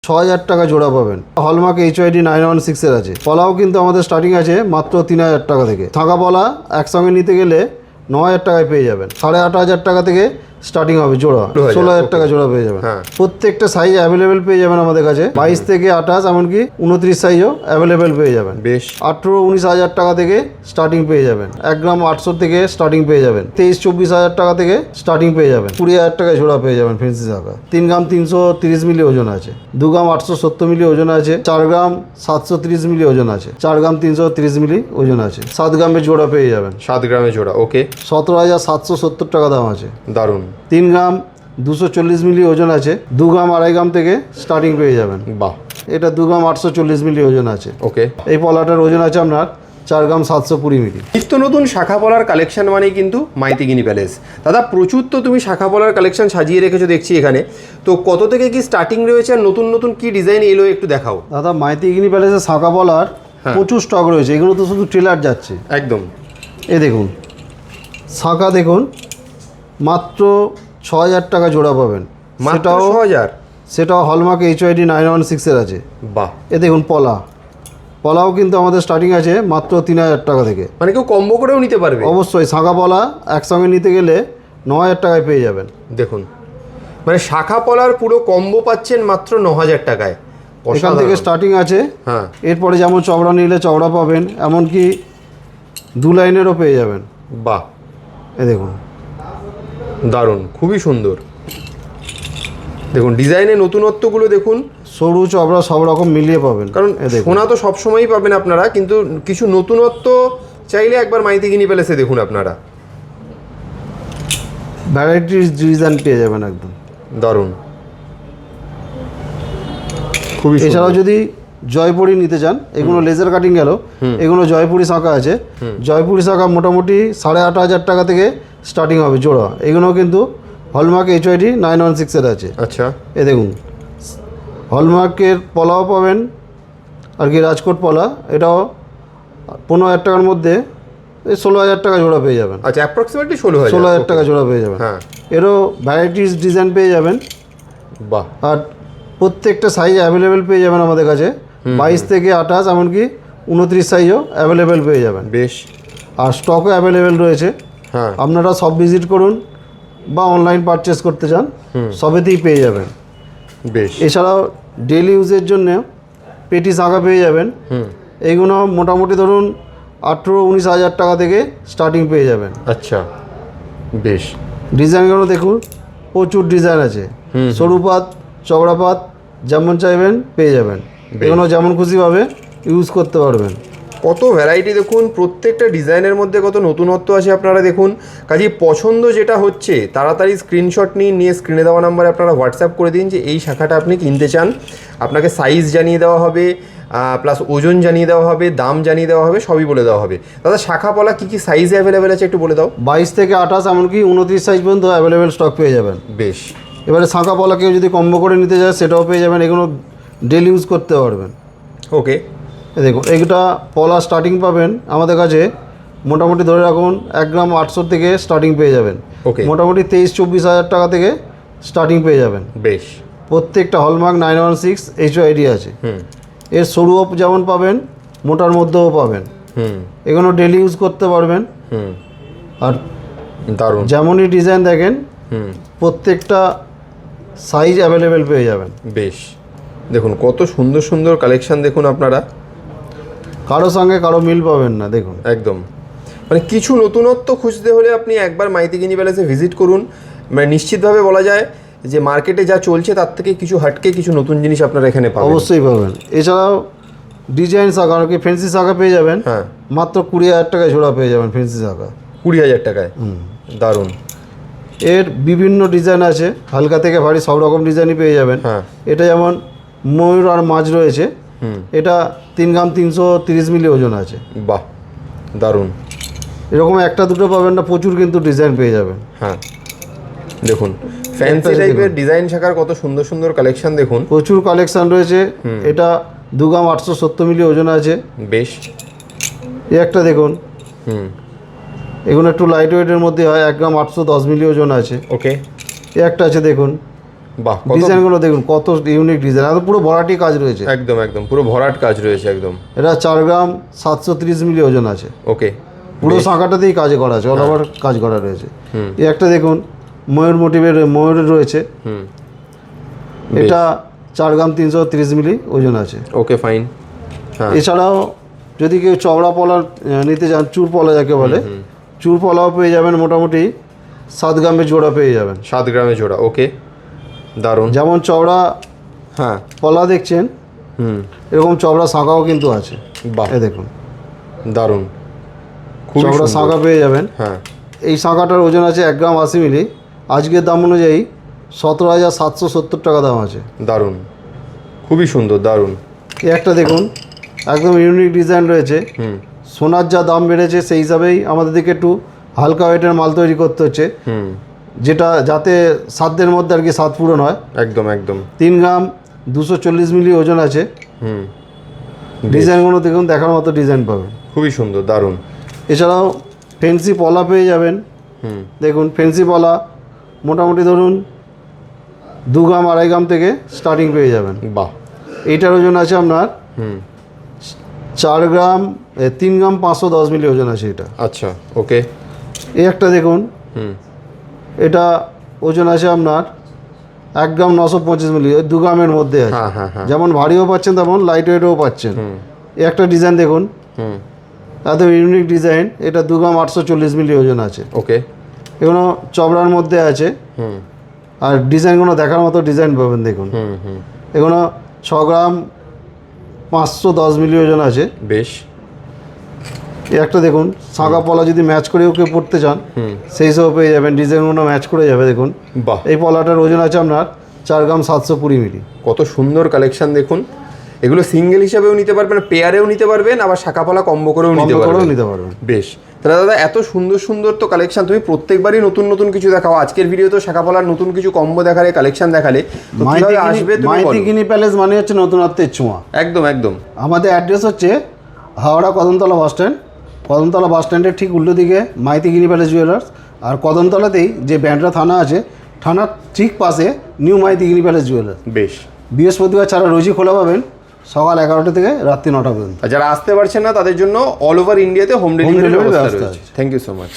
6,000 টাকা জোড়া পাবেন। হলমার্ক HYD 916 এর আছে। পলাও কিন্তু আমাদের স্টার্টিং আছে মাত্র 3,000 টাকা থেকে। থাকা পলা একসঙ্গে নিতে গেলে 9,000 টাকায় পেয়ে যাবেন। 8,500 টাকা থেকে স্টার্টিং হবে জোড়া। 16,000 টাকা জোড়া পেয়ে যাবেন। প্রত্যেকটা সাইজ অ্যাভেলেবেল পেয়ে যাবেন আমাদের কাছে। 22 থেকে 28 এমনকি 29 সাইজও অ্যাভেলেবেল পেয়ে যাবেন। বেশ 18-19 হাজার টাকা থেকে স্টার্টিং পেয়ে যাবেন। 1 গ্রাম 800 থেকে স্টার্টিং পেয়ে যাবেন। 23-24 হাজার টাকা থেকে স্টার্টিং পেয়ে যাবেন। 20,000 টাকায় জোড়া পেয়ে যাবেন ফেন্সি শাখা। 3 গ্রাম 330 মিলি ওজন আছে। 2 গ্রাম 870 মিলি ওজন আছে। 4 গ্রাম 730 মিলি ওজন আছে। 4 গ্রাম 330 মিলি ওজন আছে। 7 গ্রামের জোড়া পেয়ে যাবেন। 7 গ্রামের জোড়া। ওকে 17,770 টাকা দাম আছে। দারুণ। 3 গ্রাম 240 মিলি ওজন আছে। 2 গ্রাম 2.5 গ্রাম থেকে স্টার্টিং পেয়ে যাবেন। বাহ। এটা 2 গ্রাম 840 মিলি ওজন আছে। ওকে এই পলাটার ওজন আছে আপনার 4 গ্রাম 720 মিলি। নিত্য নতুন শাখা পলার কালেকশন মানেই কিন্তু মাইতিগিনি প্যালেস। দাদা প্রচুর তো তুমি শাখা পলার কালেকশন সাজিয়ে রেখেছো দেখছি এখানে, তো কত থেকে কি স্টার্টিং রয়েছে আর নতুন নতুন কি ডিজাইন এলো একটু দেখাও। দাদা মাইতিগিনি প্যালেসের শাখা পলার প্রচুর স্টক রয়েছে। এগুলো তো শুধু ট্রেলার যাচ্ছে একদম। এই দেখুন শাখা দেখুন মাত্র 6,000 টাকা জোড়া পাবেন। মাত্র 6,000? সেটাও হলমার্ক HYD 916 এর আছে। বাহ। এ দেখুন পলাও কিন্তু আমাদের স্টার্টিং আছে মাত্র 3,000 টাকা থেকে। মানে কেউ কম্বো করেও নিতে পারবে? অবশ্যই শাখা পলা একসঙ্গে নিতে গেলে 9,000 টাকায় পেয়ে যাবেন। দেখুন মানে শাখা পলার পুরো কম্বো পাচ্ছেন মাত্র 9,000 টাকায়। এখান থেকে স্টার্টিং আছে। হ্যাঁ এরপরে যেমন চওড়া নিলে চওড়া পাবেন, এমনকি 2 লাইনেরও পেয়ে যাবেন। বাহ। এ দেখুন দারুণ, খুবই সুন্দর। দেখুন ডিজাইনের নতুনত্বগুলো দেখুন, সরু চওড়া সব রকম মিলিয়ে পাবেন। কারণ সোনা তো সবসময়ই পাবেন আপনারা, কিন্তু কিছু নতুনত্ব চাইলে একবার মাইতিগিনি প্যালেসে দেখুন আপনারা। ভ্যারাইটিস ডিজাইন পেয়ে যাবেন একদম দারুণ, খুবই। এছাড়াও যদি জয়পুরি নিতে চান, এগুলো লেজার কাটিং গেল, এগুলো জয়পুরি শাখা আছে। জয়পুরি শাখা মোটামুটি 8,500 টাকা থেকে স্টার্টিং হবে জোড়া। এগুলো কিন্তু হলমার্ক HYD 916 এর আছে। আচ্ছা এ দেখুন হলমার্কের পলাও পাবেন আর কি, রাজকোট পলা, এটাও 15,000 টাকার মধ্যে 16,000 টাকা জোড়া পেয়ে যাবেন। আচ্ছা অ্যাপ্রক্সিমেটলি 16,000 টাকা জোড়া পেয়ে যাবেন। হ্যাঁ এরও ভ্যারাইটিস ডিজাইন পেয়ে যাবেন। বাহ। আর প্রত্যেকটা সাইজ অ্যাভেলেবেল পেয়ে যাবেন আমাদের কাছে। 22 থেকে 28 এমনকি 29 সাইজও অ্যাভেলেবেল পেয়ে যাবেন। বেশ। আর স্টকও অ্যাভেলেবেল রয়েছে। হ্যাঁ আপনারা সব ভিজিট করুন বা অনলাইন পারচেস করতে চান, সবেতেই পেয়ে যাবেন। বেশ। এছাড়াও ডেলি ইউজের জন্য পেটি শাখা পেয়ে যাবেন। এইগুলো মোটামুটি ধরুন 18-19 হাজার টাকা থেকে স্টার্টিং পেয়ে যাবেন। আচ্ছা বেশ। ডিজাইনগুলো দেখুন প্রচুর ডিজাইন আছে। সরুপাত চওড়াপাত যেমন চাইবেন পেয়ে যাবেন। এগুলো যেমন খুশিভাবে ইউজ করতে পারবেন। কত ভ্যারাইটি দেখুন, প্রত্যেকটা ডিজাইনের মধ্যে কত নতুনত্ব আছে আপনারা দেখুন। কাজেই পছন্দ যেটা হচ্ছে তাড়াতাড়ি স্ক্রিনশট নিয়ে স্ক্রিনে দেওয়া নাম্বারে আপনারা হোয়াটসঅ্যাপ করে দিন যে এই শাখাটা আপনি কিনতে চান। আপনাকে সাইজ জানিয়ে দেওয়া হবে, প্লাস ওজন জানিয়ে দেওয়া হবে, দাম জানিয়ে দেওয়া হবে, সবই বলে দেওয়া হবে। দাদা শাখা পলা কী কী সাইজে অ্যাভেলেবেল আছে একটু বলে দাও। 22 থেকে 28 এমনকি 29 সাইজ পর্যন্ত অ্যাভেলেবেল স্টক পেয়ে যাবেন। বেশ। এবারে শাখা পলা কেউ যদি কম্বো করে নিতে যায় সেটাও পেয়ে যাবেন। এগুলো ডেলি ইউজ করতে পারবেন। ওকে দেখুন এইটা পলা স্টার্টিং পাবেন আমাদের কাছে মোটামুটি ধরে রাখুন 1 গ্রাম 800 থেকে স্টার্টিং পেয়ে যাবেন। ওকে মোটামুটি 23-24 হাজার টাকা থেকে স্টার্টিং পেয়ে যাবেন। বেশ। প্রত্যেকটা হলমার্ক 916 HYD আছে। এর সরুও যেমন পাবেন, মোটার মধ্যেও পাবেন। এগুলো ডেলি ইউজ করতে পারবেন। আর দারুণ, যেমনই ডিজাইন দেখেন প্রত্যেকটা সাইজ অ্যাভেলেবেল পেয়ে যাবেন। বেশ। দেখুন কত সুন্দর সুন্দর কালেকশন দেখুন আপনারা, কারো সঙ্গে কারো মিল পাবেন না। দেখুন একদম মানে কিছু নতুনত্ব খুঁজতে হলে আপনি একবার মাইতিগিনি প্যালেসে ভিজিট করুন। মানে নিশ্চিতভাবে বলা যায় যে মার্কেটে যা চলছে তার থেকে কিছু হাটকে কিছু নতুন জিনিস আপনারা এখানে পাবেন। অবশ্যই পাবেন। এছাড়াও ডিজাইন শাখা আর কি ফেন্সি শাখা পেয়ে যাবেন। হ্যাঁ মাত্র 20,000 টাকায় জোড়া পেয়ে যাবেন ফেন্সি শাখা। 20,000 টাকায়? দারুণ। এর বিভিন্ন ডিজাইন আছে, হালকা থেকে ভারী সব রকম ডিজাইনই পেয়ে যাবেন। হ্যাঁ এটা যেমন ময়ূর আর মাছ রয়েছে। এটা 3 গ্রাম 330 মিলি ওজন আছে। বাহ দারুণ। এরকম একটা দুটো পাবেন না, প্রচুর কিন্তু ডিজাইন পেয়ে যাবেন। হ্যাঁ দেখুন ফ্যান্সি টাইপের ডিজাইন শাখার কত সুন্দর সুন্দর কালেকশন দেখুন, প্রচুর কালেকশন রয়েছে। এটা 2 গ্রাম 870 মিলি ওজন আছে। বেশ। এই একটা দেখুন, এগুলো একটু লাইট ওয়েটের মধ্যে হয়, 1 গ্রাম 810 মিলি ওজন আছে। ওকে। এই একটা আছে দেখুন, বাহ, কত ডিজাইনগুলো দেখুন কত ইউনিক ডিজাইন, আর পুরো ভরাটি কাজ রয়েছে। একদম একদম পুরো ভরাট কাজ রয়েছে একদম। এটা 4 গ্রাম 730 মিলি ওজন আছে। ওকে, পুরো শাঁখাটাতেই কাজ করা আছে, অল ওভার কাজ করা রয়েছে। হুম। এই একটা দেখুন ময়ূর মোটিভের ময়ূরের রয়েছে, হুম, এটা 4 গ্রাম 330 মিলি ওজন আছে। Okay fine. হ্যাঁ, এছাড়াও যদি কেউ চওড়া পলা নিতে চান, চুর পলা যাকে বলে, চুর পলাও পেয়ে যাবেন মোটামুটি 7 গ্রামের জোড়া পেয়ে যাবেন। 7 গ্রামে জোড়া, ওকে দারুণ। যেমন চওড়া হ্যাঁ, পলা দেখছেন, হুম, এরকম চওড়া শাঁখাও কিন্তু আছে। বাহ, এই দেখুন দারুণ, খুব চওড়া শাঁখা পেয়ে যাবেন। হ্যাঁ, এই শাঁখাটার ওজন আছে 1 গ্রাম 80 মিলি, আজকের দাম অনুযায়ী 17,770 টাকা দাম আছে। দারুণ, খুবই সুন্দর, দারুণ। এই একটা দেখুন একদম ইউনিক ডিজাইন রয়েছে। হুম, সোনার যা দাম বেড়েছে সেই হিসাবেই আমাদেরকে একটু হালকা ওয়েটের মাল তৈরি করতে হচ্ছে, হুম, যেটা যাতে সাধ্যের মধ্যে আর কি স্বাদ পূরণ হয়। একদম একদম। 3 গ্রাম 240 মিলি ওজন আছে। হুম, ডিজাইনগুলো দেখুন দেখার মতো ডিজাইন পাবেন। খুবই সুন্দর, দারুণ। এছাড়াও ফেন্সি পলা পেয়ে যাবেন। হুম, দেখুন ফেন্সি পলা মোটামুটি ধরুন 2 গ্রাম 2.5 গ্রাম থেকে স্টার্টিং পেয়ে যাবেন। বাহ, এইটার ওজন আছে আপনার হুম, 3 গ্রাম 510 মিলি ওজন আছে এটা। আচ্ছা, ওকে। এই একটা দেখুন, হুম, এটা ওজন আছে আপনার 1 গ্রাম 925 মিলি, 2 গ্রামের মধ্যে আছে। হ্যাঁ হ্যাঁ হ্যাঁ, যেমন ভারীও পাচ্ছেন তেমন লাইট ওয়েটও পাচ্ছেন। হুম, এই একটা ডিজাইন দেখুন, হুম, একদম ইউনিক ডিজাইন, এটা 2 গ্রাম 840 মিলি ওজন আছে। ওকে। এগুলো চবড়ার মধ্যে আছে, হুম, আর ডিজাইনগুলো দেখার মতো ডিজাইন পাবেন দেখুন। হুম, হুম, এগুলো 6 গ্রাম 510 মিলি ওজন আছে। বেশ। এই একটা দেখুন শাঁখা পলা যদি ম্যাচ করেও কেউ পড়তে চান হুম, সেই সব পেয়ে যাবেন, ডিজাইনগুলো ম্যাচ করে যাবে দেখুন। বাহ, এই পলাটার ওজন আছে আপনার 4 গ্রাম 720 মিলি। কত সুন্দর কালেকশন দেখুন। এগুলো সিঙ্গেল হিসাবেও নিতে পারবেন, পেয়ারেও নিতে পারবেন, আবার শাখাপালা কম্বো করেও নিতে কম্বো করেও পারবেন। নিতে পারবেন। বেশ, তাহলে দাদা এত সুন্দর সুন্দর তো কালেকশন, তুমি প্রত্যেকবারই নতুন নতুন কিছু দেখাও। আজকের ভিডিও তো শাখাপালার নতুন কিছু কম্বো দেখালে, কালেকশন দেখালে, তো কিভাবে আসবে তুমি বলো। মাইতিগিনি প্যালেস মানে হচ্ছে নতুনত্বের ছোঁয়া। একদম একদম। আমাদের অ্যাড্রেস হচ্ছে হাওড়া কদমতলা বাস স্ট্যান্ড, কদমতলা বাস স্ট্যান্ডের ঠিক উল্টো দিকে মাইতিগিনি প্যালেস জুয়েলার্স, আর কদমতলাতেই যে ব্যান্ডরা থানা আছে, থানার ঠিক পাশে নিউ মাইতিগিনি প্যালেস জুয়েলার্স। বেশ, বৃহস্পতিবার ছাড়া রোজই খোলা পাবেন, সকাল 11টা থেকে রাত্রি 9টা পর্যন্ত। আর যারা আসতে পারছেন না তাদের জন্য অল ওভার ইন্ডিয়াতে হোম ডেলিভারির delivery ব্যবস্থা ব্যবস্থা রয়েছে। আছে। Thank you so much.